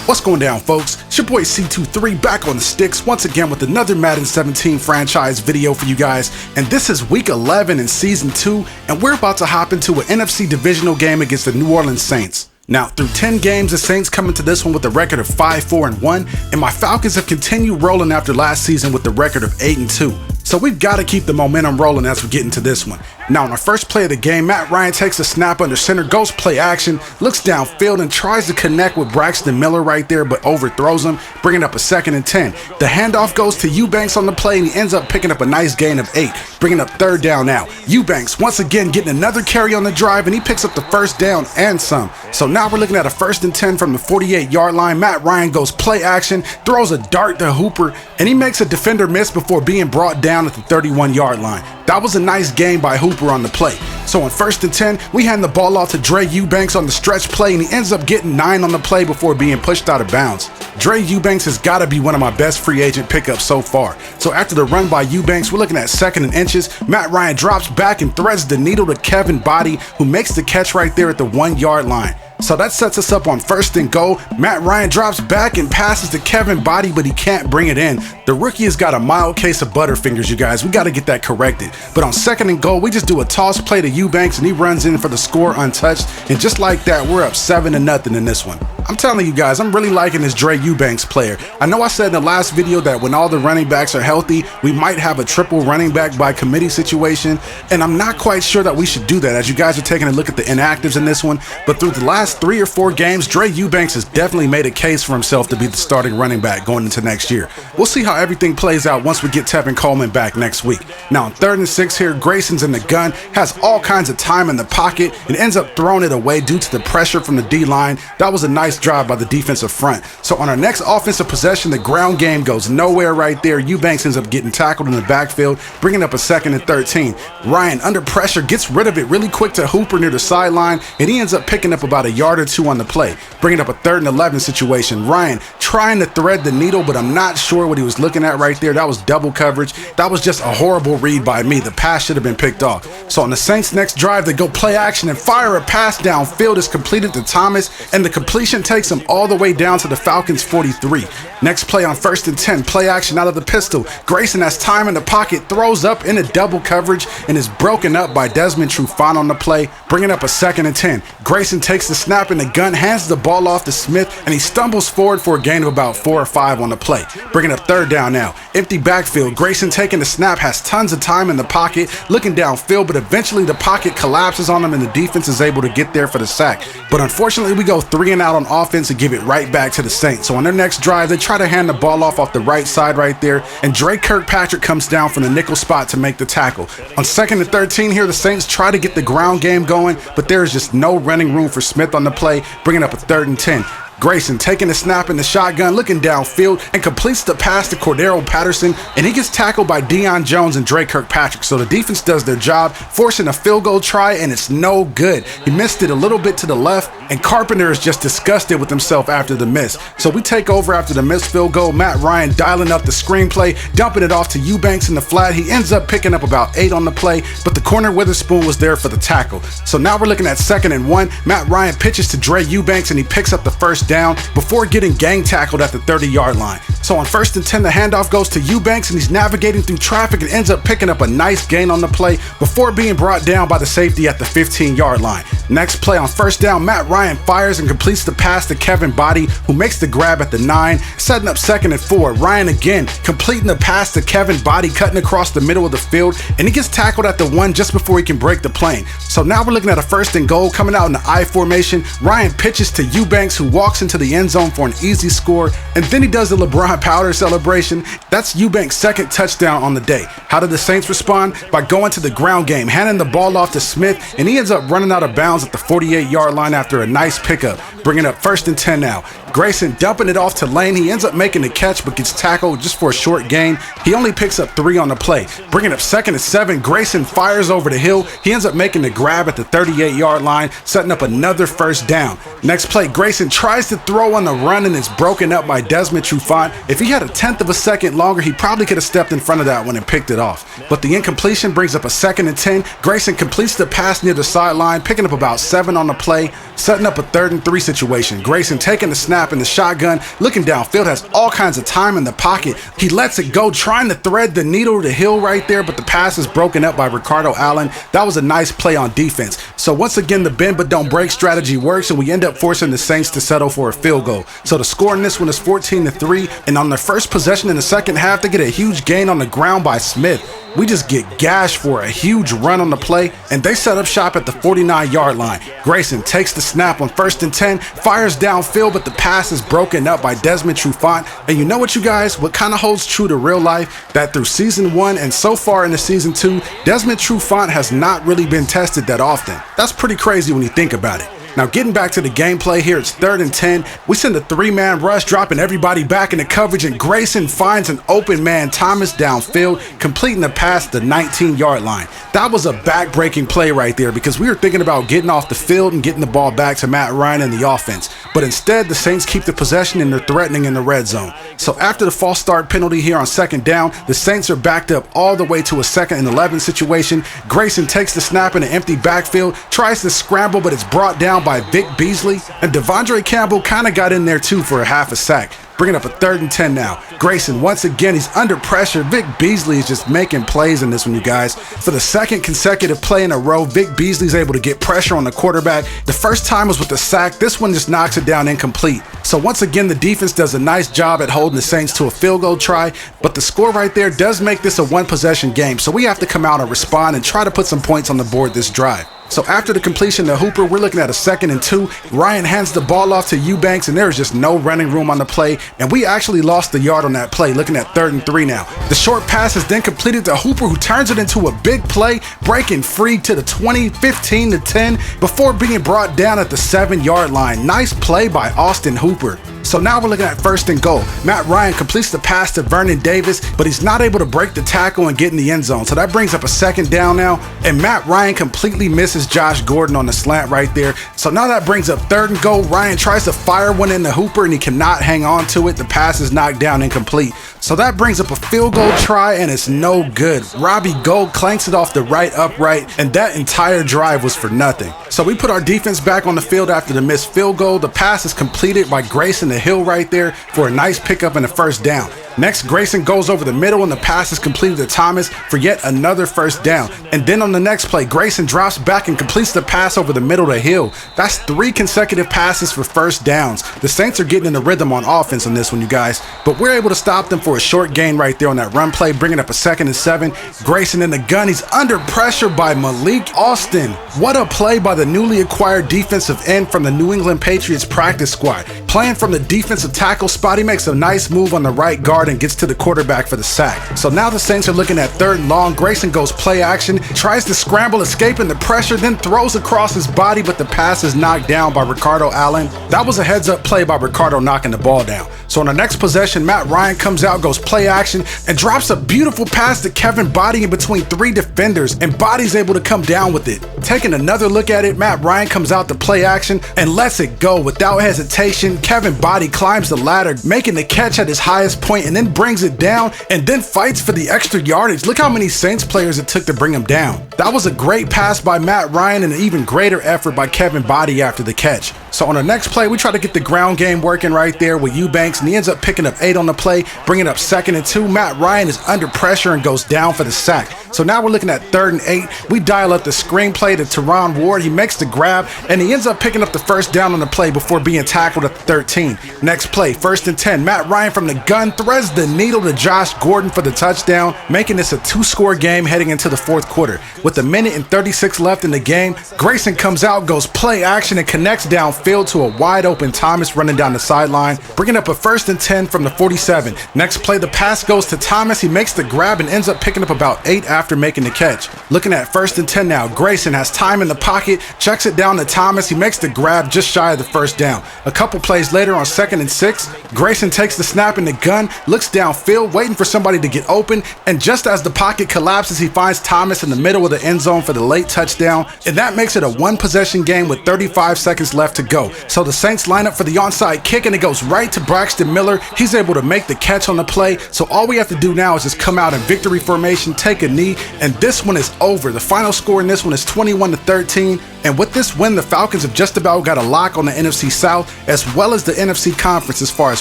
What's going down, folks? It's your boy C23 back on the sticks once again with another Madden 17 franchise video for you guys, and this is week 11 in season 2, and we're about to hop into an NFC Divisional game against the New Orleans Saints. Now, through 10 games, the Saints come into this one with a record of 5-4-1, and my Falcons have continued rolling after last season with the record of 8-2. So we've got to keep the momentum rolling as we get into this one. Now, on our first play of the game, Matt Ryan takes a snap under center, goes play action, looks downfield, and tries to connect with Braxton Miller right there, but overthrows him, bringing up a 2nd and 10. The handoff goes to Eubanks on the play, and he ends up picking up a nice gain of 8, bringing up 3rd down now. Eubanks, once again, getting another carry on the drive, and he picks up the 1st down and some. So now we're looking at a 1st and 10 from the 48-yard line. Matt Ryan goes play action, throws a dart to Hooper, and he makes a defender miss before being brought down at the 31-yard line. That was a nice game by Hooper on the play. So on 1st and 10, we hand the ball off to Dre Eubanks on the stretch play, and he ends up getting 9 on the play before being pushed out of bounds. Dre Eubanks has got to be one of my best free agent pickups so far. So after the run by Eubanks, we're looking at 2nd and inches. Matt Ryan drops back and threads the needle to Kevin Body, who makes the catch right there at the 1-yard line. So that sets us up on 1st and goal. Matt Ryan drops back and passes to Kevin Body, but he can't bring it in. The rookie has got a mild case of butterfingers, you guys. We got to get that corrected. But on 2nd and goal, we just do a toss play to Eubanks, and he runs in for the score untouched. And just like that, we're up 7-0 in this one. I'm telling you guys, I'm really liking this Dre Eubanks player. I know I said in the last video that when all the running backs are healthy, we might have a triple running back by committee situation, and I'm not quite sure that we should do that as you guys are taking a look at the inactives in this one. But through the last 3 or 4 games, Dre Eubanks has definitely made a case for himself to be the starting running back going into next year. We'll see how everything plays out once we get Tevin Coleman back next week. Now on 3rd and 6 here, Grayson's in the gun, has all kinds of time in the pocket, and ends up throwing it away due to the pressure from the D-line. That was a nice drive by the defensive front. So on our next offensive possession, the ground game goes nowhere right there. Eubanks ends up getting tackled in the backfield, bringing up a 2nd and 13. Ryan, under pressure, gets rid of it really quick to Hooper near the sideline, and he ends up picking up about a yard or 2 on the play, bringing up a 3rd and 11 situation. Ryan trying to thread the needle, but I'm not sure what he was looking at right there. That was double coverage. That was just a horrible read by me. The pass should have been picked off. So on the Saints' next drive, they go play action and fire a pass downfield. Is completed to Thomas, and the completion takes him all the way down to the Falcons 43. Next play on 1st and 10, play action out of the pistol. Grayson has time in the pocket, throws up into double coverage, and is broken up by Desmond Trufant on the play, bringing up a 2nd and 10. Grayson takes the snap in the gun, hands the ball off to Smith, and he stumbles forward for a gain of about 4 or 5 on the play, bringing up 3rd down now. Empty backfield. Grayson taking the snap, has tons of time in the pocket, looking downfield, but eventually the pocket collapses on him and the defense is able to get there for the sack. But unfortunately, we go 3 and out on offense and give it right back to the Saints. So on their next drive, they try to hand the ball off the right side right there, and Drake Kirkpatrick comes down from the nickel spot to make the tackle. On 2nd and 13 here, the Saints try to get the ground game going, but there is just no running room for Smith on the play, bringing up a 3rd and 10. Grayson taking a snap in the shotgun, looking downfield, and completes the pass to Cordero Patterson, and he gets tackled by Deion Jones and Drake Kirkpatrick. So the defense does their job, forcing a field goal try, and it's no good. He missed it a little bit to the left, and Carpenter is just disgusted with himself after the miss. So we take over after the missed field goal. Matt Ryan dialing up the screenplay, dumping it off to Eubanks in the flat. He ends up picking up about 8 on the play, but the corner Witherspoon was there for the tackle. So now we're looking at 2nd and 1. Matt Ryan pitches to Dre Eubanks, and he picks up the 1st down before getting gang tackled at the 30-yard line. So on 1st and 10, the handoff goes to Eubanks, and he's navigating through traffic and ends up picking up a nice gain on the play before being brought down by the safety at the 15-yard line. Next play on 1st down, Matt Ryan fires and completes the pass to Kevin Body, who makes the grab at the 9, setting up 2nd and 4. Ryan again completing the pass to Kevin Body, cutting across the middle of the field, and he gets tackled at the 1 just before he can break the plane. So now we're looking at a 1st and goal coming out in the I formation. Ryan pitches to Eubanks, who walks into the end zone for an easy score, and then he does the LeBron Powder celebration. That's Eubanks' 2nd touchdown on the day. How did the Saints respond? By going to the ground game, handing the ball off to Smith, and he ends up running out of bounds at the 48-yard line after a nice pickup, bringing up 1st and 10 now. Grayson dumping it off to Lane. He ends up making the catch, but gets tackled just for a short gain. He only picks up 3 on the play, bringing up 2nd and 7. Grayson fires over the hill. He ends up making the grab at the 38-yard line, setting up another 1st down. Next play, Grayson tries to throw on the run and is broken up by Desmond Trufant. If he had a 1/10 of a second longer, he probably could have stepped in front of that one and picked it off. But the incompletion brings up a 2nd and 10. Grayson completes the pass near the sideline, picking up about 7 on the play, setting up a 3rd and 3 situation. Grayson taking the snap snap in the shotgun, looking downfield, has all kinds of time in the pocket. He lets it go, trying to thread the needle to Hill right there, but the pass is broken up by Ricardo Allen. That was a nice play on defense. So once again, the bend but don't break strategy works, and we end up forcing the Saints to settle for a field goal. So the score in this one is 14-3, and on their first possession in the second half, they get a huge gain on the ground by Smith. We just get gashed for a huge run on the play, and they set up shop at the 49-yard line. Grayson takes the snap on 1st and 10, fires downfield, but the pass is broken up by Desmond Trufant. And you know what, you guys? What kind of holds true to real life? That through season 1 and so far into season 2, Desmond Trufant has not really been tested that often. That's pretty crazy when you think about it. Now getting back to the gameplay here, it's 3rd and 10. We send a 3-man rush, dropping everybody back into coverage, and Grayson finds an open man, Thomas, downfield, completing the pass at the 19-yard line. That was a back-breaking play right there, because we were thinking about getting off the field and getting the ball back to Matt Ryan and the offense. But instead, the Saints keep the possession and they're threatening in the red zone. So after the false start penalty here on 2nd down, the Saints are backed up all the way to a 2nd and 11 situation. Grayson takes the snap in an empty backfield, tries to scramble, but it's brought down by Vic Beasley, and Devondre Campbell kind of got in there too for a half a sack. Bringing up a 3rd and 10 now. Grayson, once again, he's under pressure. Vic Beasley is just making plays in this one, you guys. For the 2nd consecutive play in a row, Vic Beasley's able to get pressure on the quarterback. The first time was with the sack. This one just knocks it down incomplete. So once again, the defense does a nice job at holding the Saints to a field goal try, but the score right there does make this a one-possession game, so we have to come out and respond and try to put some points on the board this drive. So after the completion to Hooper, we're looking at a 2nd and 2. Ryan hands the ball off to Eubanks, and there is just no running room on the play, and we actually lost the yard on that play, looking at 3rd and 3 now. The short pass is then completed to Hooper, who turns it into a big play, breaking free to the 20, 15-10, before being brought down at the 7-yard line. Nice play by Austin Hooper. So now we're looking at 1st and goal. Matt Ryan completes the pass to Vernon Davis, but he's not able to break the tackle and get in the end zone. So that brings up a 2nd down now, and Matt Ryan completely misses Josh Gordon on the slant right there. So now that brings up 3rd and goal. Ryan tries to fire one into Hooper, and he cannot hang on to it. The pass is knocked down incomplete. So that brings up a field goal try, and it's no good. Robbie Gold clanks it off the right upright, and that entire drive was for nothing. So we put our defense back on the field after the missed field goal. The pass is completed by Grayson to Hill right there for a nice pickup and a 1st down. Next, Grayson goes over the middle, and the pass is completed to Thomas for yet another 1st down. And then on the next play, Grayson drops back and completes the pass over the middle to Hill. That's 3 consecutive passes for 1st downs. The Saints are getting in the rhythm on offense on this one, you guys, but we're able to stop them for a short gain right there on that run play, bringing up a 2nd and 7. Grayson in the gun. He's under pressure by Malik Austin. What a play by the newly acquired defensive end from the New England Patriots practice squad. Playing from the defensive tackle spot, he makes a nice move on the right guard and gets to the quarterback for the sack. So now the Saints are looking at 3rd and long. Grayson goes play action, tries to scramble, escaping the pressure, then throws across his body, but the pass is knocked down by Ricardo Allen. That was a heads-up play by Ricardo knocking the ball down. So on the next possession, Matt Ryan comes out, goes play action, and drops a beautiful pass to Kevin Body in between 3 defenders, and Body's able to come down with it. Taking another look at it, Matt Ryan comes out to play action and lets it go without hesitation. Kevin Body climbs the ladder, making the catch at his highest point, and then brings it down and then fights for the extra yardage. Look how many Saints players it took to bring him down. That was a great pass by Matt Ryan and an even greater effort by Kevin Body after the catch. So on the next play, we try to get the ground game working right there with Eubanks, and he ends up picking up 8 on the play, bringing up 2nd and 2. Matt Ryan is under pressure and goes down for the sack. So now we're looking at 3rd and 8. We dial up the screenplay to Teron Ward. He makes the grab, and he ends up picking up the 1st down on the play before being tackled at the 13. Next play, 1st and 10. Matt Ryan from the gun threads the needle to Josh Gordon for the touchdown, making this a 2-score game heading into the 4th quarter. With 1:36 left in the game, Grayson comes out, goes play action, and connects downfield to a wide open Thomas running down the sideline, bringing up a 1st and 10 from the 47. Next play, the pass goes to Thomas. He makes the grab and ends up picking up about 8 after making the catch. Looking at 1st and 10 now, Grayson has time in the pocket, checks it down to Thomas. He makes the grab just shy of the 1st down. A couple plays later on 2nd and 6, Grayson takes the snap in the gun, looks downfield, waiting for somebody to get open, and just as the pocket collapses, he finds Thomas in the middle of the end zone for the late touchdown, and that makes it a 1-possession game with 35 seconds left to go. So the Saints line up for the onside kick, and it goes right to Braxton Miller. He's able to make the catch on the play, so all we have to do now is just come out in victory formation, take a knee, and this one is over. The final score in this one is 21-13. And with this win, the Falcons have just about got a lock on the NFC South as well as the NFC Conference as far as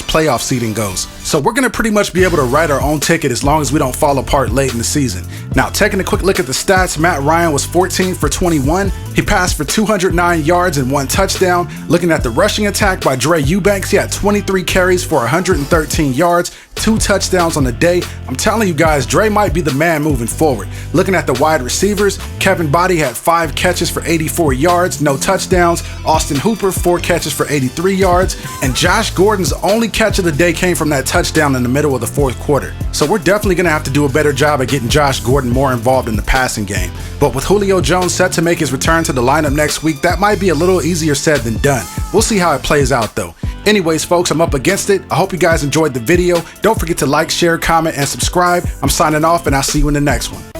playoff seeding goes. So we're going to pretty much be able to write our own ticket as long as we don't fall apart late in the season. Now, taking a quick look at the stats, Matt Ryan was 14 for 21. He passed for 209 yards and 1 touchdown. Looking at the rushing attack by Dre Eubanks, he had 23 carries for 113 yards, 2 touchdowns on the day. I'm telling you guys, Dre might be the man moving forward. Looking at the wide receivers, Kevin Body had 5 catches for 84 yards, no touchdowns. Austin Hooper, 4 catches for 83 yards. And Josh Gordon's only catch of the day came from that touchdown in the middle of the 4th quarter. So we're definitely going to have to do a better job at getting Josh Gordon more involved in the passing game. But with Julio Jones set to make his return to the lineup next week, that might be a little easier said than done. We'll see how it plays out though. Anyways, folks, I'm up against it. I hope you guys enjoyed the video. Don't forget to like, share, comment, and subscribe. I'm signing off, and I'll see you in the next one.